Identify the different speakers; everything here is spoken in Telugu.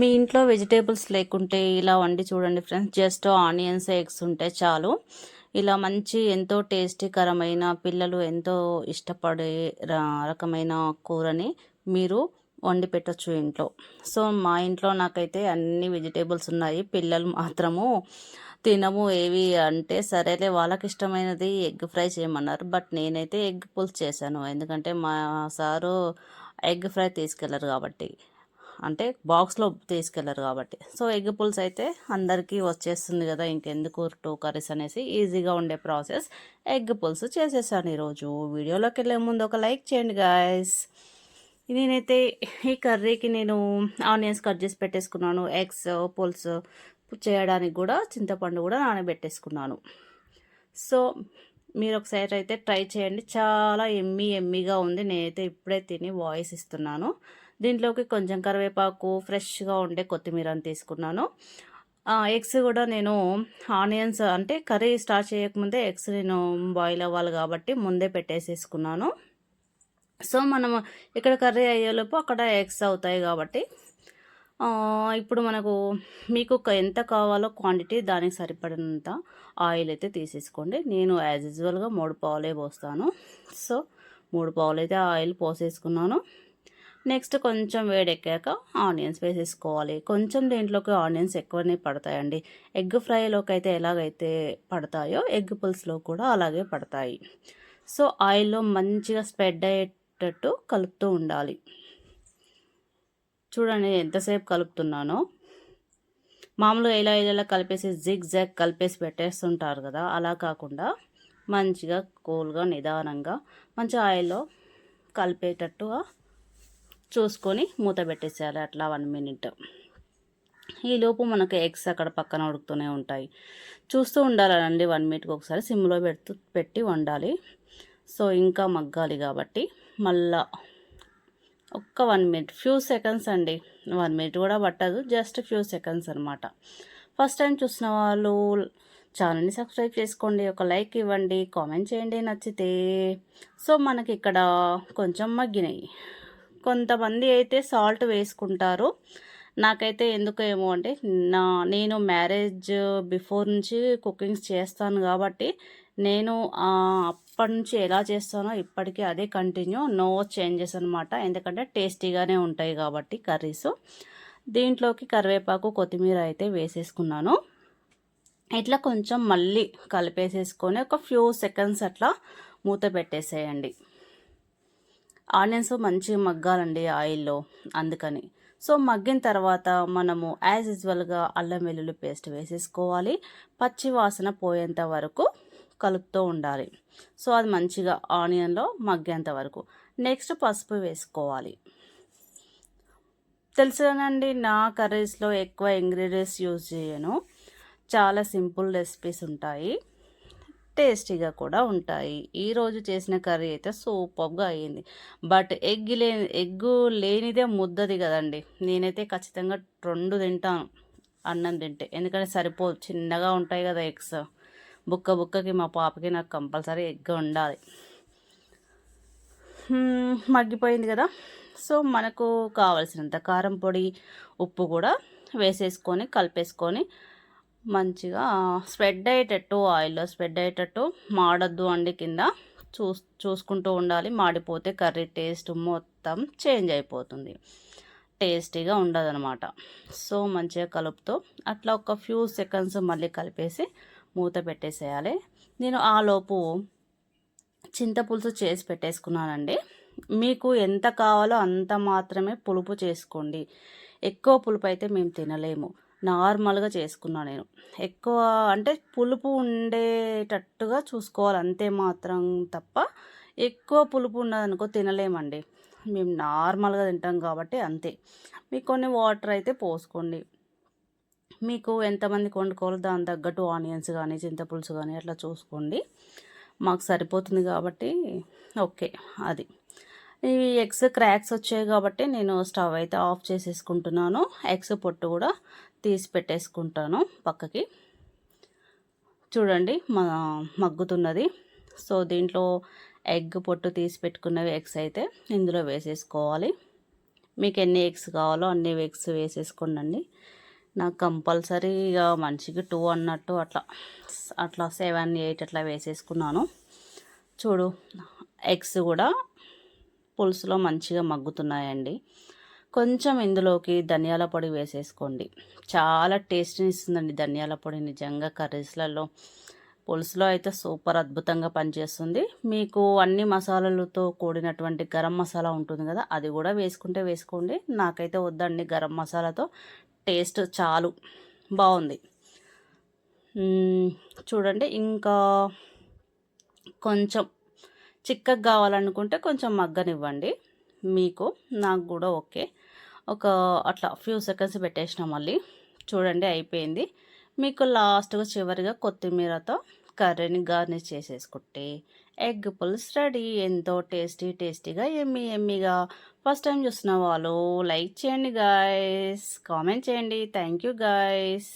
Speaker 1: మీ ఇంట్లో వెజిటేబుల్స్ లేకుంటే ఇలా వండి చూడండి ఫ్రెండ్స్. జస్ట్ ఆనియన్స్, ఎగ్స్ ఉంటే చాలు. ఇలా మంచి ఎంతో టేస్టీకరమైన పిల్లలు ఎంతో ఇష్టపడే రకమైన కూరని మీరు వండి పెట్టొచ్చు ఇంట్లో. సో మా ఇంట్లో నాకైతే అన్ని వెజిటేబుల్స్ ఉన్నాయి. పిల్లలు మాత్రము తినము ఏవి అంటే, సరేలే వాళ్ళకి ఇష్టమైనది ఎగ్ ఫ్రై చేయమన్నారు. బట్ నేనైతే ఎగ్ పులుసు చేశాను. ఎందుకంటే మా సారు ఎగ్ ఫ్రై తీసుకెళ్లరు కాబట్టి, అంటే బాక్స్లో తీసుకెళ్లరు కాబట్టి. సో ఎగ్ పుల్స్ అయితే అందరికీ వచ్చేస్తుంది కదా, ఇంకెందుకు 2 కర్రీస్ అనేసి ఈజీగా ఉండే ప్రాసెస్ ఎగ్ పులుసు చేసేసాను ఈరోజు. వీడియోలోకి వెళ్ళే ముందు ఒక లైక్ చేయండి గాయస్. నేనైతే ఈ కర్రీకి నేను ఆనియన్స్ కట్ చేసి పెట్టేసుకున్నాను. ఎగ్స్ పులుసు చేయడానికి కూడా చింతపండు కూడా నానబెట్టేసుకున్నాను. సో మీరు ఒకసారి అయితే ట్రై చేయండి, చాలా ఎమ్మీగా ఉంది. నేనైతే ఇప్పుడే తిని వాయిస్ ఇస్తున్నాను. దీంట్లోకి కొంచెం కరివేపాకు, ఫ్రెష్గా ఉండే కొత్తిమీరని తీసుకున్నాను. ఎగ్స్ కూడా నేను ఆనియన్స్ అంటే కర్రీ స్టార్ట్ చేయకముందే ఎగ్స్ నేను బాయిల్ అవ్వాలి కాబట్టి ముందే పెట్టేసేసుకున్నాను. సో మనము ఇక్కడ కర్రీ అయ్యేలోపు అక్కడ ఎగ్స్ అవుతాయి కాబట్టి, ఇప్పుడు మనకు మీకు ఎంత కావాలో క్వాంటిటీ దానికి సరిపడినంత ఆయిల్ అయితే తీసేసుకోండి. నేను యాజ్ యూజువల్గా 3 పావులే పోస్తాను. సో 3 పావులు అయితే ఆయిల్ పోసేసుకున్నాను. నెక్స్ట్ కొంచెం వేడెక్కాక ఆనియన్స్ వేసేసుకోవాలి. కొంచెం దీంట్లోకి ఆనియన్స్ ఎక్కువనే పడతాయండి. ఎగ్ ఫ్రైలోకి అయితే ఎలాగైతే పడతాయో ఎగ్ పులుసులో కూడా అలాగే పడతాయి. సో ఆయిల్లో మంచిగా స్ప్రెడ్ అయ్యేటట్టు కలుపుతూ ఉండాలి. చూడండి ఎంతసేపు కలుపుతున్నానో. మామూలుగా ఇలా కలిపేసి జిగ్ జాగ్ కలిపేసి పెట్టేస్తుంటారు కదా, అలా కాకుండా మంచిగా కూల్గా నిదానంగా మంచి ఆయిల్లో కలిపేటట్టుగా చూసుకొని మూత పెట్టేసేయాలి అట్లా 1 మినిట్. ఈలోపు మనకు ఎగ్స్ అక్కడ పక్కన ఉడుకుతూనే ఉంటాయి. చూస్తూ ఉండాలండి 1 మినిట్కి ఒకసారి సిమ్లో పెట్టి వండాలి. సో ఇంకా మగ్గాలి కాబట్టి మళ్ళా ఒక్క 1 మినిట్, ఫ్యూ సెకండ్స్ అండి. 1 మినిట్ కూడా పట్టదు, జస్ట్ ఫ్యూ సెకండ్స్ అనమాట. ఫస్ట్ టైం చూసిన వాళ్ళు ఛానల్ని సబ్స్క్రైబ్ చేసుకోండి, ఒక లైక్ ఇవ్వండి, కామెంట్ చేయండి నచ్చితే. సో మనకి ఇక్కడ కొంచెం మగ్గినాయి. కొంతమంది అయితే సాల్ట్ వేసుకుంటారు. నాకైతే ఎందుకో ఏమో అంటే, నేను మ్యారేజ్ బిఫోర్ నుంచి కుకింగ్స్ చేస్తాను కాబట్టి నేను అప్పటి నుంచి ఎలా చేస్తానో ఇప్పటికీ అదే కంటిన్యూ, నో చేంజెస్ అనమాట. ఎందుకంటే టేస్టీగానే ఉంటాయి కాబట్టి కర్రీస్. దీంట్లోకి కరివేపాకు, కొత్తిమీర అయితే వేసేసుకున్నాను. ఇట్లా కొంచెం మళ్ళీ కలిపేసేసుకొని ఒక ఫ్యూ సెకండ్స్ అట్లా మూత పెట్టేసేయండి. ఆనియన్స్ మంచిగా మగ్గాలండి ఆయిల్లో, అందుకని. సో మగ్గిన తర్వాత మనము యాజ్ యూజువల్గా అల్లం వెల్లుల్లి పేస్ట్ వేసేసుకోవాలి. పచ్చి వాసన పోయేంత వరకు కలుపుతూ ఉండాలి. సో అది మంచిగా ఆనియన్లో మగ్గేంత వరకు. నెక్స్ట్ పసుపు వేసుకోవాలి. తెలుసునండి, నా కర్రీస్లో ఎక్కువ ఇంగ్రీడియంట్స్ యూజ్ చేయను. చాలా సింపుల్ రెసిపీస్ ఉంటాయి, టేస్టీగా కూడా ఉంటాయి. ఈరోజు చేసిన కర్రీ అయితే సూపర్గా అయ్యింది. బట్ ఎగ్గు లేనిదే ముద్దది కదండి. నేనైతే ఖచ్చితంగా 2 తింటాను అన్నం తింటే, ఎందుకంటే సరిపోదు, చిన్నగా ఉంటాయి కదా ఎగ్స్. బుక్కకి మా పాపకి నాకు కంపల్సరీ ఎగ్ ఉండాలి. మగ్గిపోయింది కదా. సో మనకు కావలసినంత కారం పొడి, ఉప్పు కూడా వేసేసుకొని కలిపేసుకొని మంచిగా స్ప్రెడ్ అయ్యేటట్టు, ఆయిల్లో స్ప్రెడ్ అయ్యేటట్టు, మాడద్దు అండి కింద. చూసుకుంటూ ఉండాలి, మాడిపోతే కర్రీ టేస్ట్ మొత్తం చేంజ్ అయిపోతుంది, టేస్టీగా ఉండదన్నమాట. సో మంచిగా కలుపుతూ అట్లా ఒక ఫ్యూ సెకండ్స్ మళ్ళీ కలిపేసి మూత పెట్టేసేయాలి. నేను ఆలోపు చింతపులుసు చేసి పెట్టేసుకున్నానండి. మీకు ఎంత కావాలో అంత మాత్రమే పులుపు చేసుకోండి. ఎక్కువ పులుపు అయితే మేము తినలేము, నార్మల్గా చేసుకున్నాను నేను. ఎక్కువ అంటే పులుపు ఉండేటట్టుగా చూసుకోవాలి అంతే మాత్రం తప్ప, ఎక్కువ పులుపు ఉన్నదనుకో తినలేమండి. మేము నార్మల్గా తింటాం కాబట్టి అంతే. మీకు కొన్ని వాటర్ అయితే పోసుకోండి. మీకు ఎంతమందికి వండుకోవాలో దాని తగ్గట్టు ఆనియన్స్ కానీ చింతపులుసు కానీ అట్లా చూసుకోండి. మాకు సరిపోతుంది కాబట్టి ఓకే. అది ఈ ఎగ్స్ క్రాక్స్ వచ్చాయి కాబట్టి నేను స్టవ్ అయితే ఆఫ్ చేసేసుకుంటున్నాను. ఎగ్స్ పొట్టు కూడా తీసి పెట్టేసుకుంటాను పక్కకి. చూడండి మగ్గుతున్నది. సో దీంట్లో ఎగ్ పొట్టు తీసి పెట్టుకున్నవి ఎగ్స్ అయితే ఇందులో వేసేసుకోవాలి. మీకు ఎన్ని ఎగ్స్ కావాలో అన్ని ఎగ్స్ వేసేసుకోండి. నాకు కంపల్సరీగా మనిషికి 2 అన్నట్టు అట్లా అట్లా 7, 8 అట్లా వేసేసుకున్నాను. చూడు ఎగ్స్ కూడా పులుసులో మంచిగా మగ్గుతున్నాయండి. కొంచెం ఇందులోకి ధనియాల పొడి వేసేసుకోండి. చాలా టేస్ట్ని ఇస్తుందండి ధనియాల పొడి నిజంగా కర్రీస్లలో. పులుసులో అయితే సూపర్ అద్భుతంగా పనిచేస్తుంది. మీకు అన్ని మసాలాలతో కూడినటువంటి గరం మసాలా ఉంటుంది కదా, అది కూడా వేసుకుంటే వేసుకోండి. నాకైతే వద్దండి, గరం మసాలాతో టేస్ట్ చాలు బాగుంది. చూడండి ఇంకా కొంచెం చిక్కగా కావాలనుకుంటే కొంచెం మగ్గనివ్వండి. మీకు నాకు కూడా ఓకే. ఒక అట్లా ఫ్యూ సెకండ్స్ పెట్టేసిన మళ్ళీ చూడండి అయిపోయింది. మీకు లాస్ట్గా చివరిగా కొత్తిమీరతో కర్రీని గార్నిష్ చేసేసుకుంటే ఎగ్ పులుసు రెడీ. ఎంతో టేస్టీగా ఎమ్మీగా. ఫస్ట్ టైం చూసిన వాళ్ళు లైక్ చేయండి గాయస్, కామెంట్ చేయండి. Thank you guys.